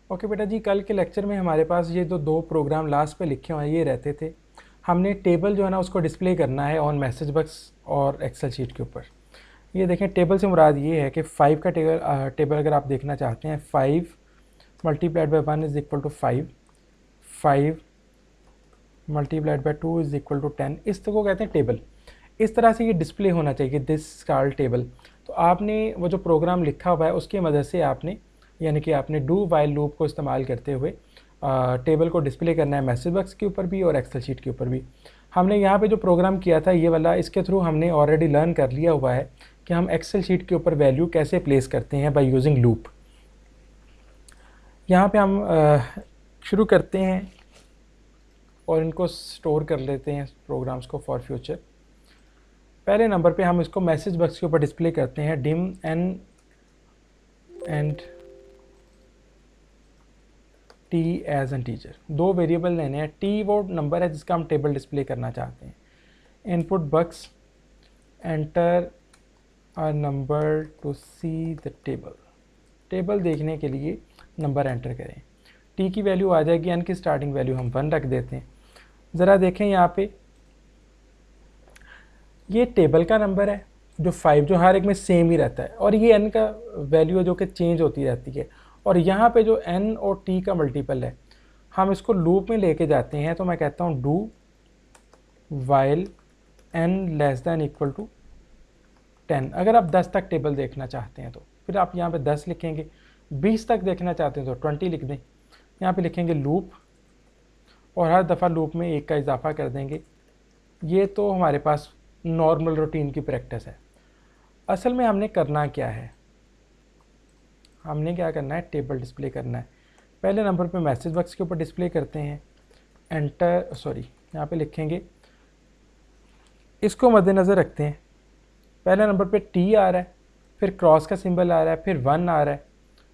Okay बेटा जी, कल के लेक्चर में हमारे पास ये दो प्रोग्राम लास्ट पे लिखे हुए हैं, ये रहते थे। हमने टेबल जो है ना उसको डिस्प्ले करना है ऑन मैसेज बॉक्स और एक्सेल शीट के ऊपर। ये देखें, टेबल से मुराद ये है कि 5 का टेबल अगर आप देखना चाहते हैं, 5 multiplied by 1 is equal to 5, 5 multiplied by 2 is equal to 10। इस को कहते हैं टेबल। इस तरह से ये डिस्प्ले होना चाहिए, दिस कॉल्ड टेबल। तो आपने वो जो प्रोग्राम लिखा हुआ है उसकी मदद से आपने, यानी कि आपने डू वाइल लूप को इस्तेमाल करते हुए टेबल को डिस्प्ले करना है मैसेज बॉक्स के ऊपर भी और एक्सेल शीट के ऊपर भी। हमने यहाँ पे जो प्रोग्राम किया था ये वाला, इसके थ्रू हमने ऑलरेडी लर्न कर लिया हुआ है कि हम एक्सेल शीट के ऊपर वैल्यू कैसे प्लेस करते हैं बाय यूजिंग लूप। यहाँ पे हम शुरू करते हैं और इनको स्टोर कर लेते हैं प्रोग्राम्स को फॉर फ्यूचर। पहले नंबर पे हम इसको मैसेज बॉक्स के ऊपर डिस्प्ले करते हैं dim n and t as n teacher. दो वेरिएबल लेने हैं। टी वो नंबर है जिसका हम टेबल डिस्प्ले करना चाहते हैं। Input box enter a number two see the table. Table देखने के लिए नंबर एंटर करें। टी की वैल्यू आ जाएगी, एन की स्टार्टिंग वैल्यू हम 1 रख देते हैं। ज़रा देखें यहाँ पे, ये टेबल का नंबर है जो 5, जो हर एक में सेम ही रहता है, और ये एन का वैल्यू है जो कि चेंज होती रहती है। और यहाँ पे जो एन और टी का मल्टीपल है, हम इसको लूप में लेके जाते हैं। तो मैं कहता हूँ do while n less than equal to 10। अगर आप 10 तक टेबल देखना चाहते हैं तो फिर आप यहाँ पे 10 लिखेंगे। 20 तक देखना चाहते हैं तो 20 लिख दें। यहाँ पे लिखेंगे लूप और हर दफ़ा लूप में 1 का इजाफा कर देंगे। ये तो हमारे पास नॉर्मल रूटीन की प्रैक्टिस है। असल में हमने करना क्या है, हमने क्या करना है, टेबल डिस्प्ले करना है। पहले नंबर पे मैसेज बॉक्स के ऊपर डिस्प्ले करते हैं, एंटर, सॉरी यहाँ पे लिखेंगे, इसको मद्देनज़र रखते हैं। पहले नंबर पे टी आ रहा है, फिर क्रॉस का सिंबल आ रहा है, फिर 1 आ रहा है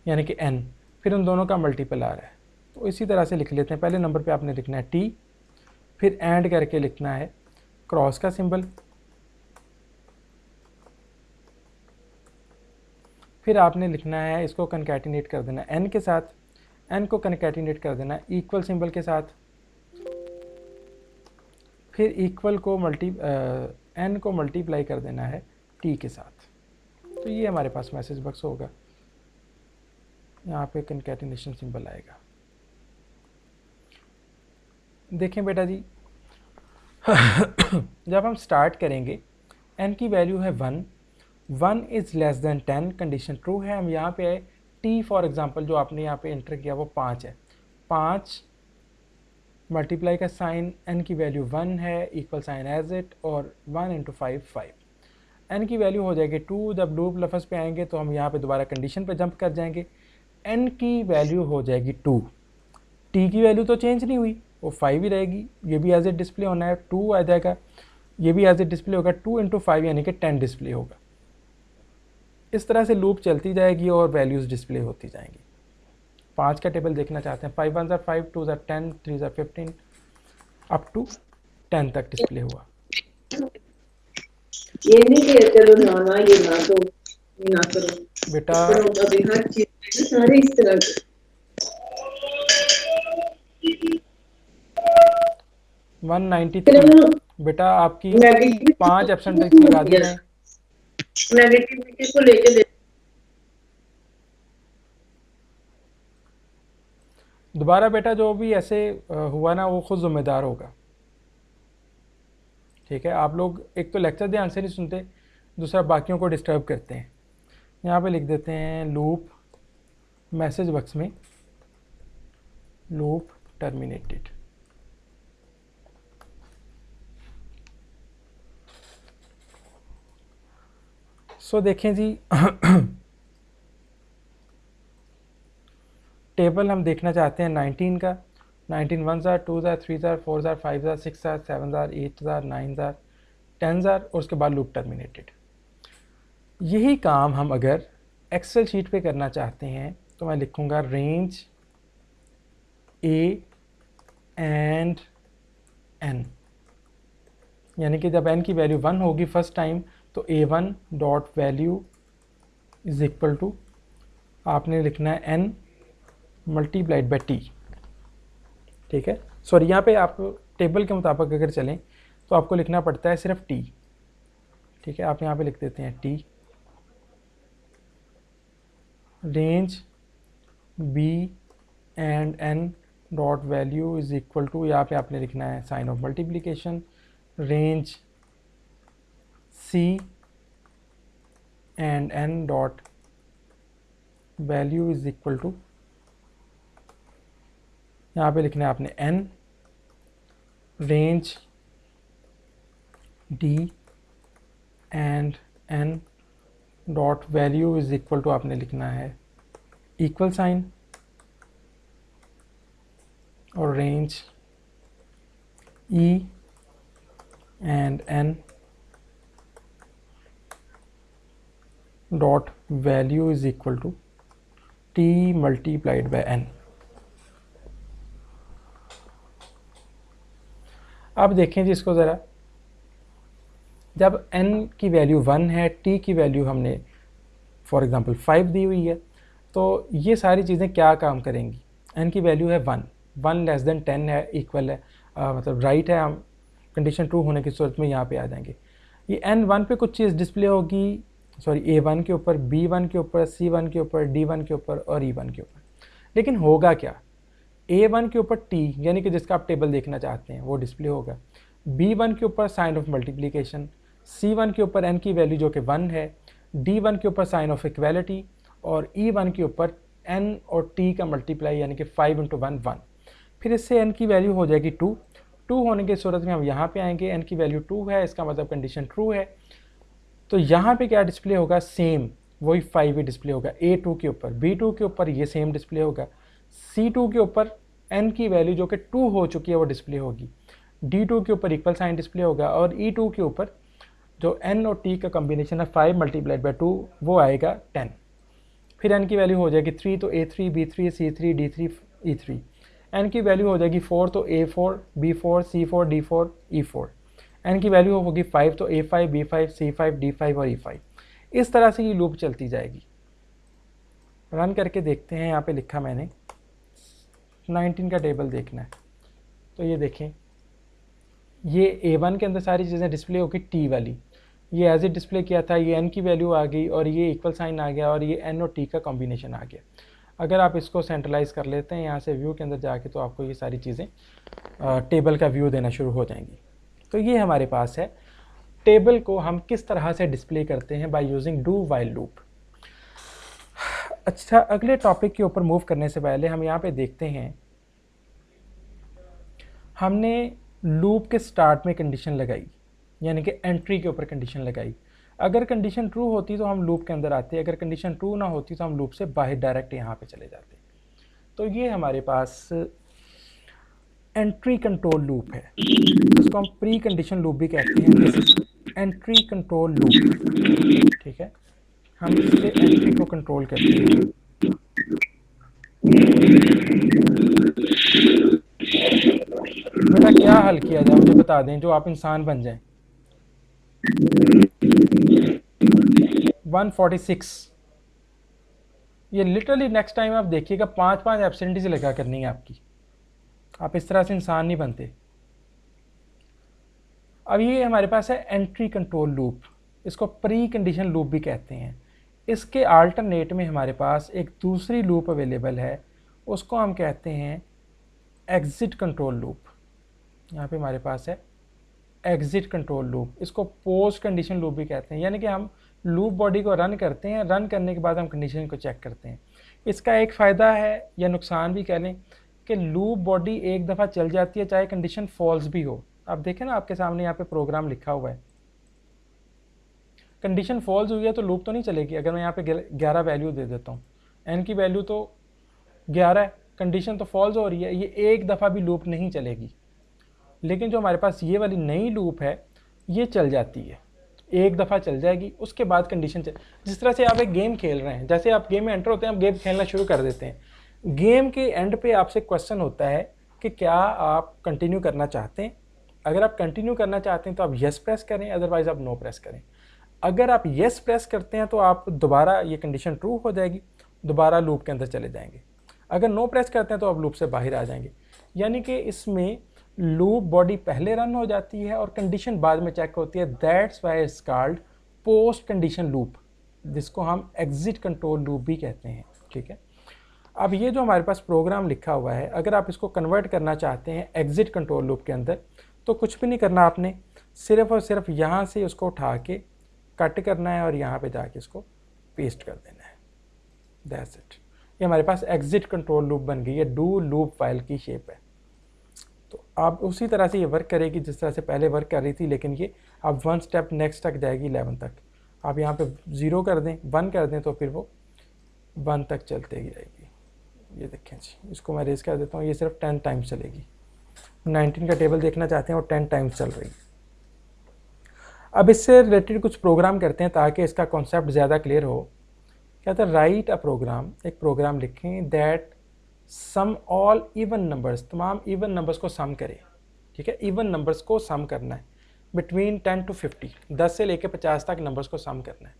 यानी कि n, फिर उन दोनों का मल्टीपल आ रहा है। तो इसी तरह से लिख लेते हैं। पहले नंबर पे आपने लिखना है टी, फिर एंड करके लिखना है क्रॉस का सिंबल, फिर आपने लिखना है, इसको कनकैटिनेट कर देना n के साथ, n को कनकैटिनेट कर देना इक्वल सिंबल के साथ, फिर इक्वल को n को मल्टीप्लाई कर देना है t के साथ। तो ये हमारे पास मैसेज बॉक्स होगा। यहाँ पे कनकैटिनेशन सिंबल आएगा। देखें बेटा जी, जब हम स्टार्ट करेंगे, n की वैल्यू है 1, 1 is less than 10, condition true है। हम यहाँ पे t फॉर एग्जांपल जो आपने यहाँ पे एंटर किया वो 5 है। 5 मल्टीप्लाई का साइन, n की वैल्यू 1 है, इक्वल साइन एज इट, और 1 इंटू 5 5। n की वैल्यू हो जाएगी 2। जब लूप लफ्ज़ पे आएंगे तो हम यहाँ पे दोबारा कंडीशन पे जंप कर जाएंगे। n की वैल्यू हो जाएगी 2। t की वैल्यू तो चेंज नहीं हुई, वो 5 ही रहेगी। ये भी एज इट डिस्प्ले होना है, 2 आ जाएगा। ये भी एज इट डिस्प्ले होगा, 2 इंटू 5 यानी कि 10 डिस्प्ले होगा। इस तरह से लूप चलती जाएगी और वैल्यूज़ डिस्प्ले होती जाएंगी। 5 का टेबल देखना चाहते हैं, 5 1 ज़ार 5, 2 ज़ार 10, 3 ज़ार 15, अप टू 10 तक डिस्प्ले हुआ। ये नहीं कि चलो ना ये ना तो ये ना करो बेटा अभी हर चीज सारे इस तरह के 193 बेटा आपकी 5 एब्सेंटेज लगा दी जाए। नेगेटिविटी को लेके दोबारा बेटा जो भी ऐसे हुआ ना वो खुद जिम्मेदार होगा, ठीक है। आप लोग एक तो लेक्चर ध्यान से नहीं सुनते, दूसरा बाकियों को डिस्टर्ब करते हैं। यहाँ पे लिख देते हैं लूप मैसेज बॉक्स में लूप टर्मिनेटेड। सो देखें जी, टेबल हम देखना चाहते हैं 19 का। 19 1 ज़ार 2 ज़ार 3 ज़ार 4 ज़ार 5 ज़ार 6 ज़ार 7 ज़ार 8 ज़ार 9 ज़ार 10 ज़ार, और उसके बाद लूप टर्मिनेटेड। यही काम हम अगर एक्सेल शीट पे करना चाहते हैं तो मैं लिखूँगा रेंज ए एंड एन, यानी कि जब n की वैल्यू 1 होगी फर्स्ट टाइम तो a1 dot value is equal to, आपने लिखना है n मल्टीप्लाइड बाई टी, ठीक है। सॉरी, यहाँ पे आप टेबल के मुताबिक अगर चलें तो आपको लिखना पड़ता है सिर्फ टी, ठीक है। आप यहाँ पे लिख देते हैं t range b and n dot value is equal to, यहाँ पे आपने लिखना है sign of multiplication, range c and n dot value is equal to, यहाँ पे लिखना है आपने n range d and n dot value is equal to, आपने लिखना है इक्वल साइन और range e and n dot value is equal to t multiplied by n. अब देखें जी इसको ज़रा, जब n की वैल्यू 1 है, t की वैल्यू हमने फॉर एग्जांपल 5 दी हुई है, तो ये सारी चीज़ें क्या काम करेंगी। n की वैल्यू है 1 लेस देन 10 है, इक्वल है, मतलब राइट है, हम कंडीशन ट्रू होने की सूरत में यहाँ पे आ जाएंगे। ये n1 पे कुछ चीज़ डिस्प्ले होगी, सॉरी a1 के ऊपर, b1 के ऊपर, c1 के ऊपर, d1 के ऊपर और e1 के ऊपर। लेकिन होगा क्या, a1 के ऊपर t यानी कि जिसका आप टेबल देखना चाहते हैं वो डिस्प्ले होगा, b1 के ऊपर साइन ऑफ मल्टीप्लिकेशन, c1 के ऊपर n की वैल्यू जो कि 1 है, d1 के ऊपर साइन ऑफ इक्वालिटी और e1 के ऊपर n और t का मल्टीप्लाई यानी कि 5 × 1 1। फिर इससे n की वैल्यू हो जाएगी 2 होने की सूरत में हम यहाँ पे आएंगे, n की वैल्यू 2 है, इसका मतलब कंडीशन ट्रू है। तो यहाँ पे क्या डिस्प्ले होगा, सेम वही 5 ही डिस्प्ले होगा a2 के ऊपर, b2 के ऊपर ये सेम डिस्प्ले होगा, c2 के ऊपर n की वैल्यू जो कि 2 हो चुकी है वो डिस्प्ले होगी, d2 के ऊपर इक्वल साइन डिस्प्ले होगा और e2 के ऊपर जो n और t का कॉम्बिनेशन है 5 मल्टीप्लाइड बाई 2 वो आएगा 10। फिर n की वैल्यू हो जाएगी 3 तो a3 b3 c3 d3 e3, n की वैल्यू हो जाएगी 4 तो a4 b4 c4 d4 e4, n की वैल्यू होगी 5 तो a5 b5 c5 d5 और e5। इस तरह से ये लूप चलती जाएगी। रन करके देखते हैं, यहाँ पे लिखा मैंने 19 का टेबल देखना है, तो ये देखें ये a1 के अंदर सारी चीज़ें डिस्प्ले होगी t वाली, ये एज ए डिस्प्ले किया था, ये n की वैल्यू आ गई और ये इक्वल साइन आ गया और ये n और t का कॉम्बिनेशन आ गया। अगर आप इसको सेंट्रलाइज कर लेते हैं यहाँ से व्यू के अंदर जाके, तो आपको ये सारी चीज़ें टेबल का व्यू देना शुरू हो जाएंगी। तो ये हमारे पास है, टेबल को हम किस तरह से डिस्प्ले करते हैं by using do while loop. अच्छा, अगले टॉपिक के ऊपर मूव करने से पहले हम यहाँ पे देखते हैं, हमने लूप के स्टार्ट में कंडीशन लगाई, यानी कि एंट्री के ऊपर कंडीशन लगाई। अगर कंडीशन ट्रू होती तो हम लूप के अंदर आते, अगर कंडीशन ट्रू ना होती तो हम लूप से बाहर डायरेक्ट यहाँ पे चले जाते। तो ये हमारे पास एंट्री कंट्रोल लूप है, इसको हम प्री कंडीशन लूप भी कहते हैं, एंट्री कंट्रोल लूप, ठीक है। हम इससे एंट्री को कंट्रोल करते हैं। बेटा क्या हल किया जाए मुझे बता दें, जो आप इंसान बन जाएं। 146, ये लिटरली नेक्स्ट टाइम आप देखिएगा 5 एब्सेंटीज लगा करनी है आपकी, आप इस तरह से इंसान नहीं बनते। अब ये हमारे पास है एंट्री कंट्रोल लूप, इसको प्री कंडीशन लूप भी कहते हैं। इसके अल्टरनेट में हमारे पास एक दूसरी लूप अवेलेबल है, उसको हम कहते हैं एग्जिट कंट्रोल लूप। यहाँ पे हमारे पास है एग्जिट कंट्रोल लूप, इसको पोस्ट कंडीशन लूप भी कहते हैं, यानी कि हम लूप बॉडी को रन करते हैं, रन करने के बाद हम कंडीशन को चेक करते हैं। इसका एक फ़ायदा है या नुकसान भी कह लें कि लूप बॉडी एक दफ़ा चल जाती है चाहे कंडीशन फॉल्स भी हो। आप देखें ना, आपके सामने यहाँ पे प्रोग्राम लिखा हुआ है, कंडीशन फॉल्स हुई है तो लूप तो नहीं चलेगी। अगर मैं यहाँ पे 11 वैल्यू दे देता हूँ, n की वैल्यू तो 11 है, कंडीशन तो फॉल्स हो रही है, ये एक दफ़ा भी लूप नहीं चलेगी। लेकिन जो हमारे पास ये वाली नई लूप है ये चल जाती है, एक दफ़ा चल जाएगी, उसके बाद कंडीशन जिस तरह से आप एक गेम खेल रहे हैं, जैसे आप गेम में एंटर होते हैं, आप गेम खेलना शुरू कर देते हैं। गेम के एंड पे आपसे क्वेश्चन होता है कि क्या आप कंटिन्यू करना चाहते हैं। अगर आप कंटिन्यू करना चाहते हैं तो आप येस प्रेस करें, अदरवाइज़ आप नो प्रेस करें। अगर आप येस प्रेस करते हैं तो आप दोबारा ये कंडीशन ट्रू हो जाएगी, दोबारा लूप के अंदर चले जाएंगे। अगर नो प्रेस करते हैं तो आप लूप से बाहर आ जाएंगे। यानी कि इसमें लूप बॉडी पहले रन हो जाती है और कंडीशन बाद में चेक होती है, that's why it's called post condition loop, जिसको हम एग्जिट कंट्रोल लूप भी कहते हैं। ठीक है, अब ये जो हमारे पास प्रोग्राम लिखा हुआ है, अगर आप इसको कन्वर्ट करना चाहते हैं एग्जिट कंट्रोल लूप के अंदर, तो कुछ भी नहीं करना आपने, सिर्फ और सिर्फ यहाँ से उसको उठा के कट करना है और यहाँ पे जाके इसको पेस्ट कर देना है, दैट्स इट। ये हमारे पास एग्जिट कंट्रोल लूप बन गई है, डू लूप फाइल की शेप है। तो आप उसी तरह से ये वर्क करेगी जिस तरह से पहले वर्क कर रही थी, लेकिन ये अब 1 स्टेप नेक्स्ट तक जाएगी, 11 तक। आप यहाँ पे 0 कर दें, 1 कर दें, तो फिर वो 1 तक चलते ही रहेगी। ये देखें जी, इसको मैं रेज कर देता हूँ, ये सिर्फ 10 टाइम्स चलेगी। 19 का टेबल देखना चाहते हैं और 10 टाइम्स चल रही है। अब इससे रिलेटेड कुछ प्रोग्राम करते हैं ताकि इसका कॉन्सेप्ट ज़्यादा क्लियर हो। क्या था, राइट अ प्रोग्राम, एक प्रोग्राम लिखें that sum all even numbers, तमाम इवन नंबर्स को सम करे। ठीक है, इवन नंबर्स को सम करना है बिटवीन 10 to 50, 10 से लेके 50 तक नंबर्स को सम करना है।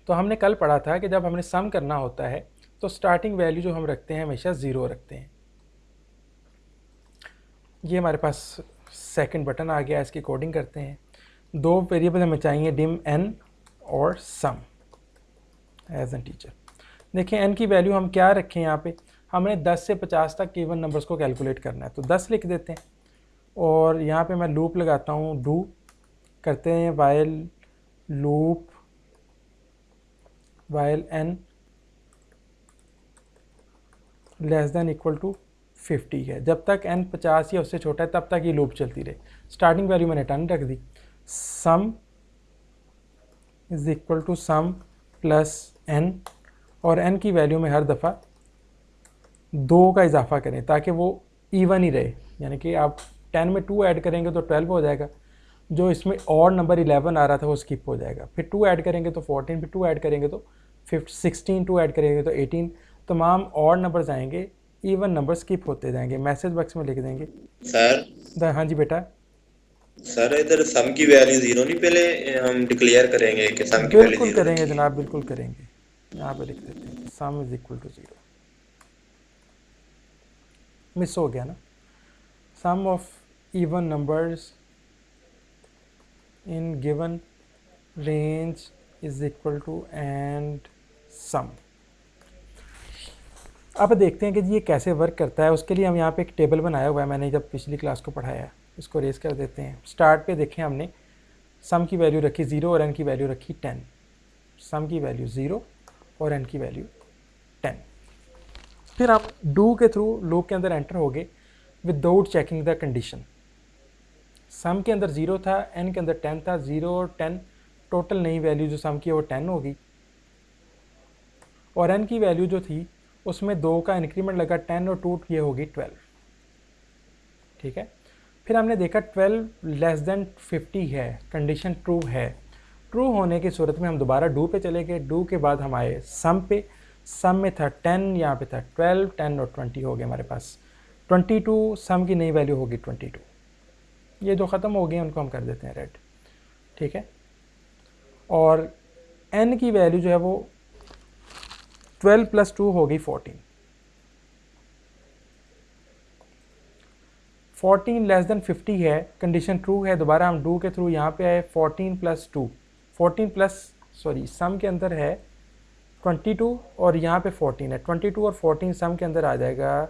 तो हमने कल पढ़ा था कि जब हमने सम करना होता है तो स्टार्टिंग वैल्यू जो हम रखते हैं हमेशा 0 रखते हैं। ये हमारे पास सेकंड बटन आ गया, इसकी कोडिंग करते हैं। 2 वेरिएबल हमें चाहिए, डिम एन और सम एज एन टीचर। देखिए एन की वैल्यू हम क्या रखें, यहाँ पे हमने 10 से 50 तक के इवन नंबर्स को कैलकुलेट करना है, तो 10 लिख देते हैं। और यहाँ पे मैं लूप लगाता हूँ, डू करते हैं while loop while n less than equal to 50 है। जब तक n 50 या उससे छोटा है तब तक ये लूप चलती रहे। स्टार्टिंग वैल्यू मैंने 10 रख दी। Sum is equal to sum plus n, और n की वैल्यू में हर दफ़ा 2 का इजाफा करें ताकि वो इवन ही रहे। यानी कि आप 10 में 2 ऐड करेंगे तो 12 हो जाएगा, जो इसमें और नंबर 11 आ रहा था वो स्किप हो जाएगा। फिर 2 ऐड करेंगे तो 14, फिर 2 ऐड करेंगे तो 16, 2 ऐड करेंगे तो 18, तमाम और नंबर्स आएंगे, इवन नंबर स्किप होते जाएंगे। मैसेज बॉक्स में लिख देंगे सर। हाँ जी बेटा। सर इधर सम की वैल्यू 0 नहीं पहले हम डिक्लेयर करेंगे कि सम की वैल्यू बिल्कुल 0 करेंगे रखी है। जनाब, बिल्कुल करेंगे। यहाँ पे लिख देते हैं sum is equal to 0। Miss हो गया ना, sum of even numbers in given range is equal to and sum. अब देखते हैं कि ये कैसे वर्क करता है। उसके लिए हम यहाँ पे एक टेबल बनाया हुआ है, मैंने जब पिछली क्लास को पढ़ाया है। इसको रेस कर देते हैं। स्टार्ट पे देखें, हमने सम की वैल्यू रखी 0 और n की वैल्यू रखी 10। सम की वैल्यू 0 और n की वैल्यू 10। फिर आप डू के थ्रू लूप के अंदर एंटर हो गए विदाउट चेकिंग द कंडीशन। सम के अंदर 0 था, n के अंदर 10 था। 0 और 10 टोटल नई वैल्यू जो सम की है वो 10 होगी, और n की वैल्यू जो थी उसमें 2 का इंक्रीमेंट लगा, 10 और 2 ये होगी 12। ठीक है, फिर हमने देखा 12 लेस देन 50 है, कंडीशन ट्रू है। ट्रू होने की सूरत में हम दोबारा डू पे चले गए। डू के बाद हम आए सम पे। सम में था 10, यहाँ पे था 12, 10 और 20 हो गए हमारे पास 22। सम की नई वैल्यू होगी 22। ये जो ख़त्म हो गए उनको हम कर देते हैं रेड। ठीक है, और n की वैल्यू जो है वो 12 प्लस 2 होगी 14। 14 लेस देन 50 है, कंडीशन ट्रू है। दोबारा हम डू के थ्रू यहाँ पे आए। 14 प्लस 2, 14 प्लस सॉरी सम के अंदर है 22 और यहाँ पे 14 है। 22 और 14 सम के अंदर आ जाएगा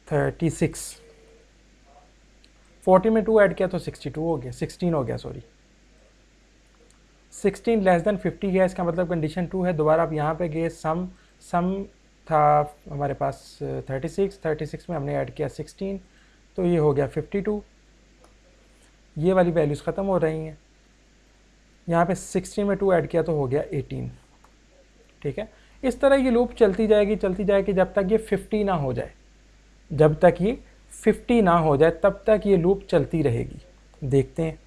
36। 40 में 2 ऐड किया तो 62 हो गया, 16 हो गया सॉरी। 16 लेस देन 50 है, इसका मतलब कंडीशन ट्रू है। दोबारा आप यहाँ पे गए, सम था हमारे पास 36 में हमने ऐड किया 16, तो ये हो गया 52। ये वाली वैल्यूज़ ख़त्म हो रही हैं। यहाँ पे 16 में 2 ऐड किया तो हो गया 18। ठीक है, इस तरह ये लूप चलती जाएगी जब तक ये 50 ना हो जाए। जब तक ये 50 ना हो जाए तब तक ये लूप चलती रहेगी। देखते हैं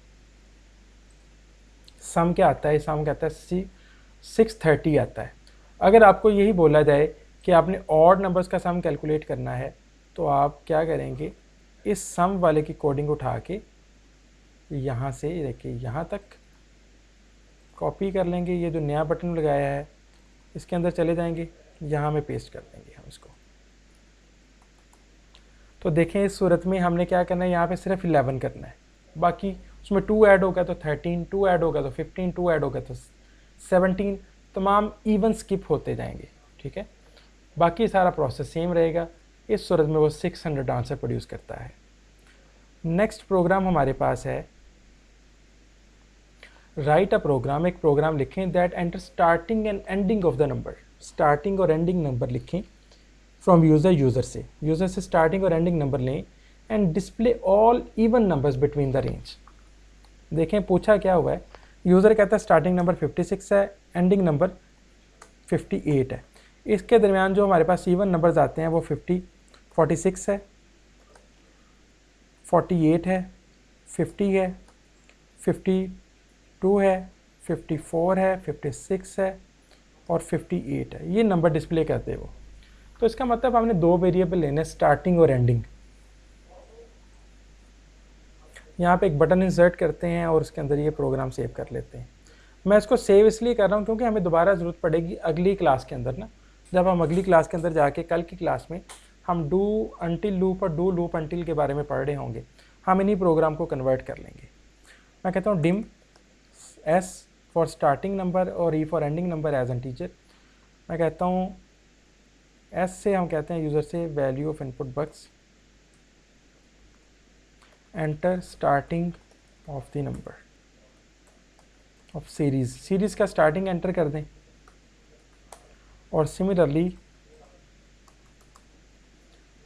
सम क्या आता है। सम कहता है 630 आता है। अगर आपको यही बोला जाए कि आपने ऑड नंबर्स का सम कैलकुलेट करना है तो आप क्या करेंगे, इस सम वाले की कोडिंग उठा के यहाँ से देखिए यहाँ तक कॉपी कर लेंगे, ये जो नया बटन लगाया है इसके अंदर चले जाएंगे, यहाँ में पेस्ट कर देंगे हम इसको। तो देखें इस सूरत में हमने क्या करना है, यहाँ पे सिर्फ 11 करना है, बाकी उसमें 2 ऐड होगा तो 13, 2 ऐड होगा तो 15, 2 ऐड होगा तो 17, तमाम इवन स्किप होते जाएंगे, ठीक है। बाकी सारा प्रोसेस सेम रहेगा। इस सूरत में वो 600 आंसर प्रोड्यूस करता है। नेक्स्ट प्रोग्राम हमारे पास है राइट अ प्रोग्राम। एक प्रोग्राम लिखें that enter starting and ending of the number. Starting और एंडिंग नंबर लिखें फ्रॉम यूज़र से स्टार्टिंग और एंडिंग नंबर लें and display all even numbers between the range. देखें पूछा क्या हुआ है, यूज़र कहता है स्टार्टिंग नंबर 56 है, एंडिंग नंबर 58 है। इसके दरमियान जो हमारे पास इवन नंबर्स आते हैं वो 46 है, 48 है, 50 है, 52 है, 54 है, 56 है और 58 है। ये नंबर डिस्प्ले करते हैं वो। तो इसका मतलब हमने दो वेरिएबल लेने, स्टार्टिंग और एंडिंग। यहाँ पे एक बटन इंसर्ट करते हैं और उसके अंदर ये प्रोग्राम सेव कर लेते हैं। मैं इसको सेव इसलिए कर रहा हूँ क्योंकि हमें दोबारा ज़रूरत पड़ेगी अगली क्लास के अंदर ना, जब हम अगली क्लास के अंदर जाके कल की क्लास में हम डू अंटिल लूप और डू लूप अंटिल के बारे में पढ़ रहे होंगे, हम इन्हीं प्रोग्राम को कन्वर्ट कर लेंगे। मैं कहता हूँ dim S for starting number और E for ending number as integer. मैं कहता हूँ एस से हम कहते हैं यूज़र से value of input box enter starting of the number of series का स्टार्टिंग एंटर कर दें और सिमिलरली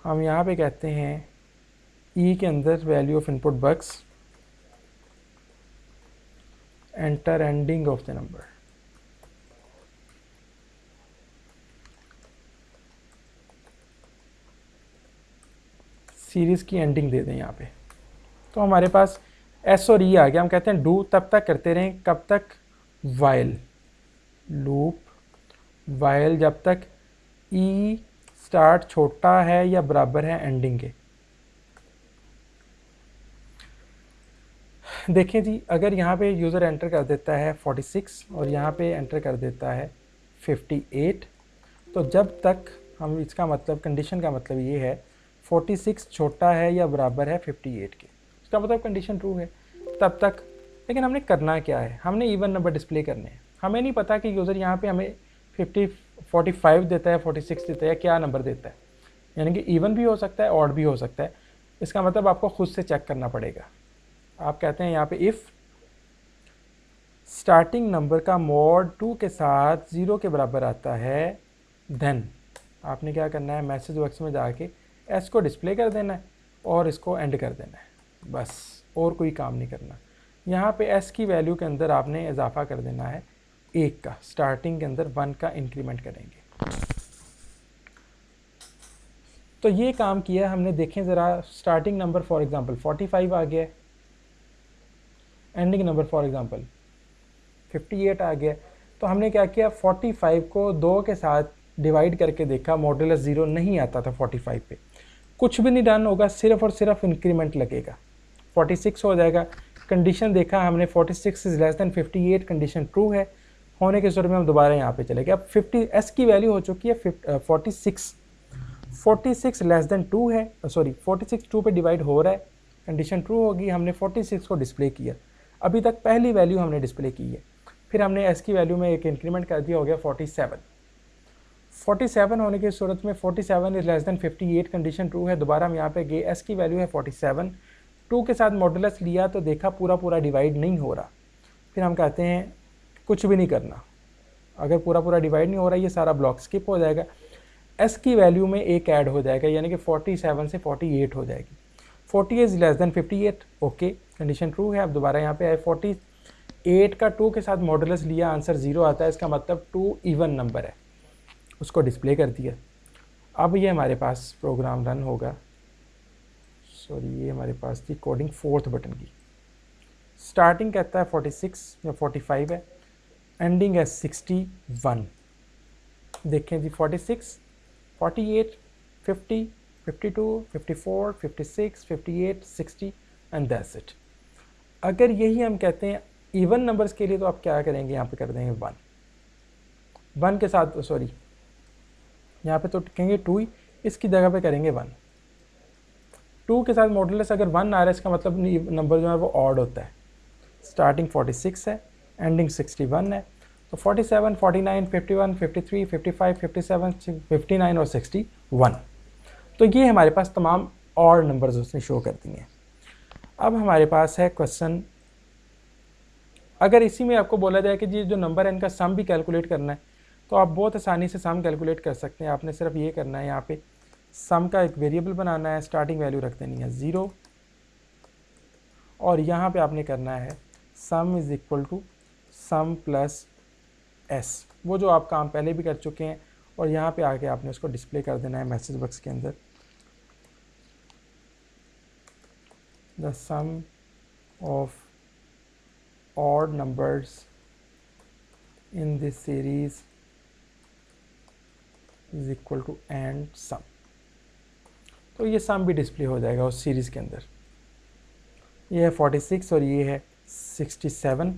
हम यहाँ पे कहते हैं ई के अंदर value of input box enter ending of the number. Series की एंडिंग दे दें यहाँ पे। तो हमारे पास एस और ई आ गया। हम कहते हैं डू तब तक करते रहें कब तक, वाइल लूप वाइल जब तक ई स्टार्ट छोटा है या बराबर है एंडिंग के। देखें जी, अगर यहाँ पे यूज़र एंटर कर देता है 46 और यहाँ पे एंटर कर देता है 58, तो जब तक हम इसका मतलब कंडीशन का मतलब ये है 46 छोटा है या बराबर है 58 के, इसका मतलब कंडीशन ट्रू है तब तक। लेकिन हमने करना क्या है, हमने इवन नंबर डिस्प्ले करने हैं। हमें नहीं पता कि यूज़र यहाँ पे हमें 45 देता है, 46 देता है, क्या नंबर देता है। यानी कि इवन भी हो सकता है, ऑड भी हो सकता है। इसका मतलब आपको खुद से चेक करना पड़ेगा। आप कहते हैं यहाँ पे इफ़ स्टार्टिंग नंबर का मॉड 2 के साथ 0 के बराबर आता है, देन आपने क्या करना है, मैसेज बॉक्स में जाके एस को डिस्प्ले कर देना है और इसको एंड कर देना है, बस और कोई काम नहीं करना। यहाँ पे एस की वैल्यू के अंदर आपने इजाफा कर देना है 1 का, स्टार्टिंग के अंदर 1 का इंक्रीमेंट करेंगे। तो ये काम किया हमने। देखें ज़रा, स्टार्टिंग नंबर फॉर एग्जांपल 45 आ गया, एंडिंग नंबर फॉर एग्जांपल 58 आ गया। तो हमने क्या किया, 45 को 2 के साथ डिवाइड करके देखा, मॉडुलस 0 नहीं आता था 45 पे। कुछ भी नहीं डन होगा, सिर्फ और सिर्फ इंक्रीमेंट लगेगा, 46 हो जाएगा। कंडीशन देखा हमने 46 is less than 58, condition true है होने के सूरत में हम दोबारा यहाँ पे चले गए। अब 50 एस की वैल्यू हो चुकी है 46 लेस दैन 2 है, सॉरी 46 2 पे डिवाइड हो रहा है, कंडीशन ट्रू होगी। हमने 46 को डिस्प्ले किया, अभी तक पहली वैल्यू हमने डिस्प्ले की है। फिर हमने एस की वैल्यू में एक इंक्रीमेंट कर दिया, हो गया 47 होने की सूरत में 47 is less than 58, condition true है। दोबारा हम यहाँ पे गए, एस की वैल्यू है 47, 2 के साथ मॉडुलस लिया तो देखा पूरा डिवाइड नहीं हो रहा। फिर हम कहते हैं कुछ भी नहीं करना, अगर पूरा डिवाइड नहीं हो रहा ये सारा ब्लॉक स्किप हो जाएगा। एस की वैल्यू में एक ऐड हो जाएगा, यानी कि 47 से 48 हो जाएगी। 40 is less than 58, okay, condition true है। अब दोबारा यहाँ पे आए 48 का 2 के साथ मॉडुलस लिया, आंसर 0 आता है, इसका मतलब 2 इवन नंबर है, उसको डिस्प्ले कर दिया। अब ये हमारे पास प्रोग्राम रन होगा। सॉरी, ये हमारे पास थी कोडिंग 4th बटन की। स्टार्टिंग कहता है 46 या 45 है, एंडिंग है 61। देखें जी, 46, 48, 50, 52, 54, 56, 58, 60 एंड दैट्स इट। अगर यही हम कहते हैं इवन नंबर्स के लिए तो आप क्या करेंगे, यहाँ पे कर देंगे 1 के साथ, सॉरी यहाँ पे तो लिखेंगे 2 ही, इसकी जगह पे करेंगे 1। 2 के साथ मॉडुलस अगर 1 आ रहा है इसका मतलब नंबर जो है वो ऑड होता है। स्टार्टिंग 46 है, एंडिंग 61 है, तो 47, 49, 51, 53, 55, 57, 59 और 61। तो ये हमारे पास तमाम ऑड नंबर्स उसने शो कर दिए हैं। अब हमारे पास है क्वेश्चन, अगर इसी में आपको बोला जाए कि जी जो नंबर है इनका सम भी कैलकुलेट करना है, तो आप बहुत आसानी से सम कैलकुलेट कर सकते हैं। आपने सिर्फ ये करना है, यहाँ पे सम का एक वेरिएबल बनाना है, स्टार्टिंग वैल्यू रख देनी है 0, और यहाँ पे आपने करना है sum is equal to sum plus s, वो जो आप काम पहले भी कर चुके हैं, और यहाँ पे आके आपने उसको डिस्प्ले कर देना है मैसेज बॉक्स के अंदर। The sum of odd numbers in this series is equal to and sum. तो ये सम भी डिस्प्ले हो जाएगा उस सीरीज़ के अंदर। ये है 46 और ये है 67।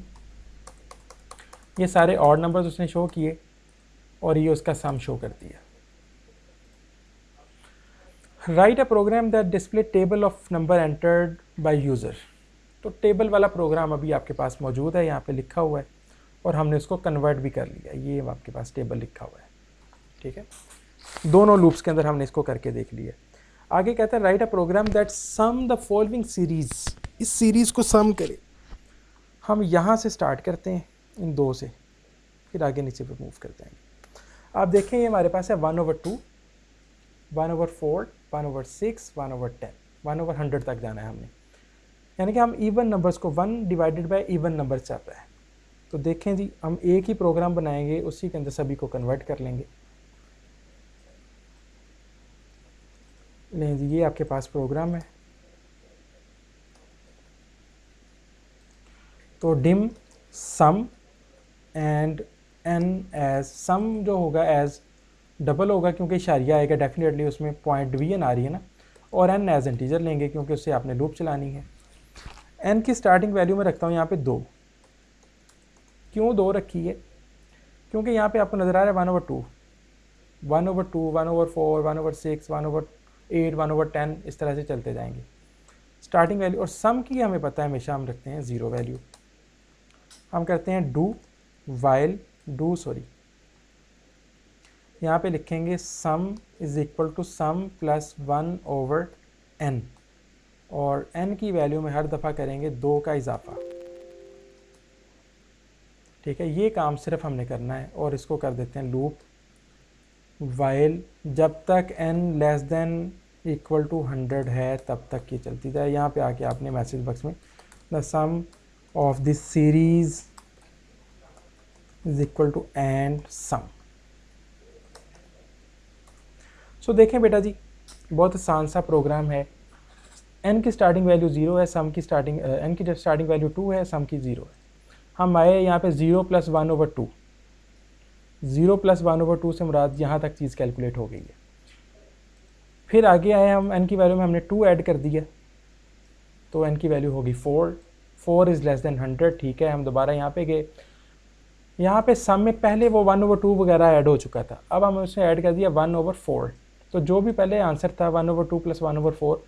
ये सारे ऑड नंबर्स उसने शो किए और ये उसका सम शो कर दिया। Write a program that display table of number entered by user. तो टेबल वाला प्रोग्राम अभी आपके पास मौजूद है, यहाँ पे लिखा हुआ है, और हमने उसको कन्वर्ट भी कर लिया। ये आपके पास टेबल लिखा हुआ है, ठीक है। दोनों लूप्स के अंदर हमने इसको करके देख लिया। आगे कहता है write a program that sum the following series, इस सीरीज़ को सम करे। हम यहाँ से स्टार्ट करते हैं इन 2 से, फिर आगे नीचे पे मूव करते हैं। आप देखें ये हमारे पास है 1/2, 1/4, 1/6, 1/10, 1/100 तक जाना है हमने, यानी कि हम इवन नंबर्स को 1 डिवाइडेड बाय इवन नंबर चल रहा है। तो देखें जी, हम एक ही प्रोग्राम बनाएंगे, उसी के अंदर सभी को कन्वर्ट कर लेंगे। लें जी, ये आपके पास प्रोग्राम है। तो dim sum and N as, sum जो होगा एज डबल होगा क्योंकि इशारिया आएगा डेफिनेटली, उसमें पॉइंट डिवीजन आ रही है ना, और एन एज इंटीजर लेंगे क्योंकि उससे आपने लूप चलानी है। एन की स्टार्टिंग वैल्यू में रखता हूँ यहाँ पे 2। क्यों 2 रखी है? क्योंकि यहाँ पे आपको नज़र आ रहा है 1/2, 1/2, 1/4, 1/6, 1/8, 1/10, इस तरह से चलते जाएंगे स्टार्टिंग वैल्यू। और सम की हमें पता है हमेशा हम रखते हैं 0 वैल्यू। हम करते हैं डू वाइल डू, सॉरी यहाँ पे लिखेंगे sum is equal to sum plus 1/n, और n की वैल्यू में हर दफ़ा करेंगे 2 का इजाफा, ठीक है। ये काम सिर्फ हमने करना है, और इसको कर देते हैं लूप वाइल जब तक n less than equal to 100 है तब तक ये चलती जाए। यहाँ पे आके आपने मैसेज बॉक्स में the sum of this series is equal to and sum. So देखें बेटा जी, बहुत आसान सा प्रोग्राम है। n की स्टार्टिंग वैल्यू 0 है, सम की स्टार्टिंग n की स्टार्टिंग वैल्यू 2 है, सम की 0 है। हम आए यहाँ पे 0 + 1/2, 0 + 1/2 से मुराद यहाँ तक चीज़ कैलकुलेट हो गई है। फिर आगे आए हम n की वैल्यू में हमने 2 ऐड कर दिया, तो n की वैल्यू होगी 4, 4 इज़ लेस देन 100, ठीक है। हम दोबारा यहाँ पे गए, यहाँ पे सम में पहले वो 1/2 वगैरह ऐड हो चुका था, अब हम उसने ऐड कर दिया 1/4, तो जो भी पहले आंसर था 1/2 + 1/4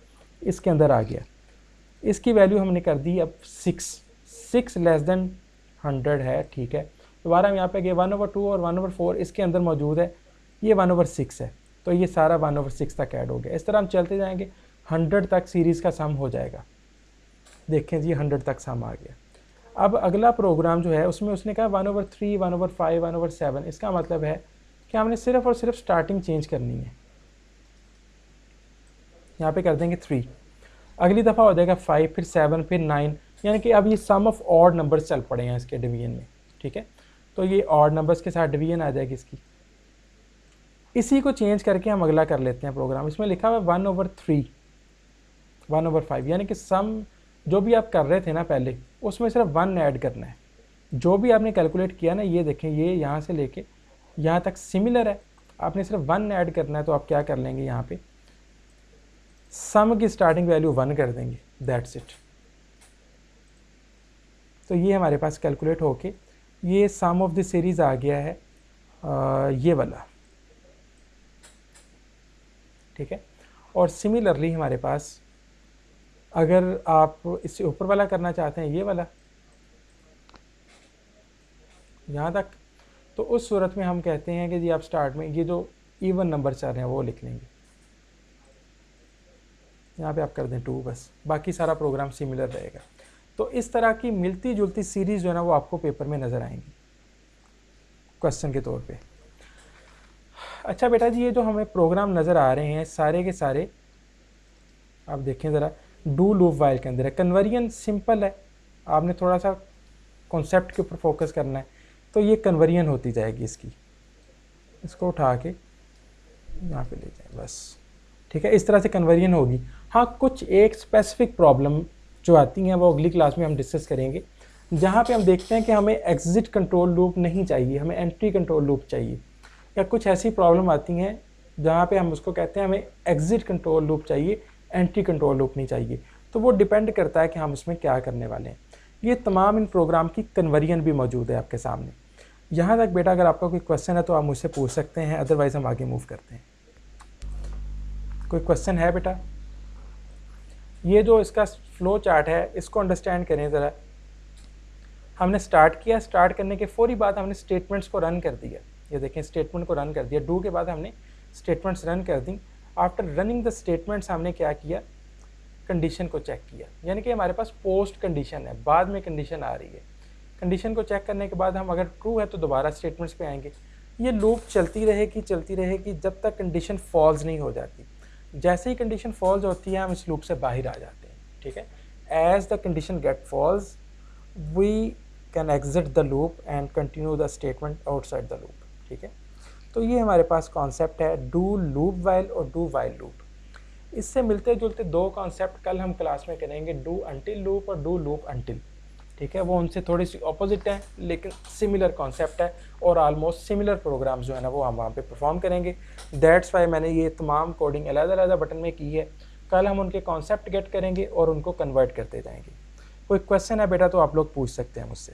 इसके अंदर आ गया। इसकी वैल्यू हमने कर दी अब 6 लेस देन 100 है, ठीक है। दोबारा हम यहाँ पे गए 1/2 और 1/4 इसके अंदर मौजूद है, ये 1/6 है, तो ये सारा 1/6 तक ऐड हो गया। इस तरह हम चलते जाएंगे, 100 तक सीरीज़ का सम हो जाएगा। देखें जी 100 तक सम आ गया। अब अगला प्रोग्राम जो है उसमें उसने कहा 1/3, 1/5, 1/7। इसका मतलब है कि हमने सिर्फ और सिर्फ स्टार्टिंग चेंज करनी है। यहाँ पे कर देंगे 3, अगली दफ़ा हो जाएगा 5, फिर 7, फिर 9, यानी कि अब ये सम ऑफ ऑड नंबर्स चल पड़े हैं इसके डिवीजन में, ठीक है। तो ये ऑड नंबर्स के साथ डिवीजन आ जाएगी इसकी। इसी को चेंज करके हम अगला कर लेते हैं प्रोग्राम। इसमें लिखा हुआ है 1/3, 1/5, यानी कि सम जो भी आप कर रहे थे ना पहले, उसमें सिर्फ 1 ऐड करना है। जो भी आपने कैलकुलेट किया ना, ये देखें ये यहाँ से लेके यहाँ तक सिमिलर है, आपने सिर्फ 1 ऐड करना है। तो आप क्या कर लेंगे, यहाँ पे सम की स्टार्टिंग वैल्यू 1 कर देंगे, दैट्स इट। तो ये हमारे पास कैलकुलेट होके ये सम ऑफ द सीरीज़ आ गया है ये वाला, ठीक है। और सिमिलरली हमारे पास अगर आप इससे ऊपर वाला करना चाहते हैं ये वाला यहाँ तक, तो उस सूरत में हम कहते हैं कि जी आप स्टार्ट में ये जो इवन नंबर चल रहे हैं वो लिख लेंगे, यहाँ पे आप कर दें 2 बस, बाकी सारा प्रोग्राम सिमिलर रहेगा। तो इस तरह की मिलती जुलती सीरीज़ जो है ना वो आपको पेपर में नज़र आएंगी क्वेश्चन के तौर पे। अच्छा बेटा जी, ये जो हमें प्रोग्राम नज़र आ रहे हैं सारे के सारे आप देखें ज़रा, डू लूप वाइल के अंदर है। कन्वर्जन सिंपल है, आपने थोड़ा सा कॉन्सेप्ट के ऊपर फोकस करना है, तो ये कन्वर्जन होती जाएगी इसकी, इसको उठा के यहाँ पे ले जाए बस, ठीक है। इस तरह से कन्वर्जन होगी। हाँ, कुछ एक स्पेसिफिक प्रॉब्लम जो आती हैं वो अगली क्लास में हम डिस्कस करेंगे, जहाँ पे हम देखते हैं कि हमें एग्जिट कंट्रोल लूप नहीं चाहिए, हमें एंट्री कंट्रोल लूप चाहिए, या कुछ ऐसी प्रॉब्लम आती हैं जहाँ पे हम उसको कहते हैं हमें एग्जिट कंट्रोल लूप चाहिए, एंट्री कंट्रोल लूप नहीं चाहिए। तो वो डिपेंड करता है कि हम उसमें क्या करने वाले हैं। ये तमाम इन प्रोग्राम की कन्वर्जन भी मौजूद है आपके सामने। यहाँ तक बेटा अगर आपका कोई क्वेश्चन है तो आप मुझसे पूछ सकते हैं, अदरवाइज़ हम आगे मूव करते हैं। कोई क्वेश्चन है बेटा? ये जो इसका फ्लो चार्ट है इसको अंडरस्टैंड करें ज़रा। हमने स्टार्ट किया, स्टार्ट करने के फौरी बाद हमने स्टेटमेंट्स को रन कर दिया। ये देखें, स्टेटमेंट को रन कर दिया, डू के बाद हमने स्टेटमेंट्स रन कर दी। आफ्टर रनिंग द स्टेटमेंट्स हमने क्या किया, कंडीशन को चेक किया, यानी कि हमारे पास पोस्ट कंडीशन है, बाद में कंडीशन आ रही है। कंडीशन को चेक करने के बाद हम अगर ट्रू है तो दोबारा स्टेटमेंट्स पे आएंगे। ये लूप चलती रहेगी जब तक कंडीशन फॉल्स नहीं हो जाती। जैसे ही कंडीशन फॉल्स होती है हम इस लूप से बाहर आ जाते हैं, ठीक है। As the condition get false we can exit the loop and continue the statement outside the loop, ठीक है। तो ये हमारे पास कॉन्सेप्ट है डू लूप वाइल और डू वाइल लूप। इससे मिलते जुलते दो कॉन्सेप्ट कल हम क्लास में करेंगे, डू अंटिल लूप और डू लूप अंटिल, ठीक है। वो उनसे थोड़ी सी ऑपोजिट है लेकिन सिमिलर कॉन्सेप्ट है और आलमोस्ट सिमिलर प्रोग्राम्स जो है ना वो हम वहाँ पे परफॉर्म करेंगे। दैट्स वाई मैंने ये तमाम कोडिंग अलग-अलग बटन में की है। कल हम उनके कॉन्सेप्ट गेट करेंगे और उनको कन्वर्ट करते जाएंगे। कोई क्वेश्चन है बेटा तो आप लोग पूछ सकते हैं मुझसे।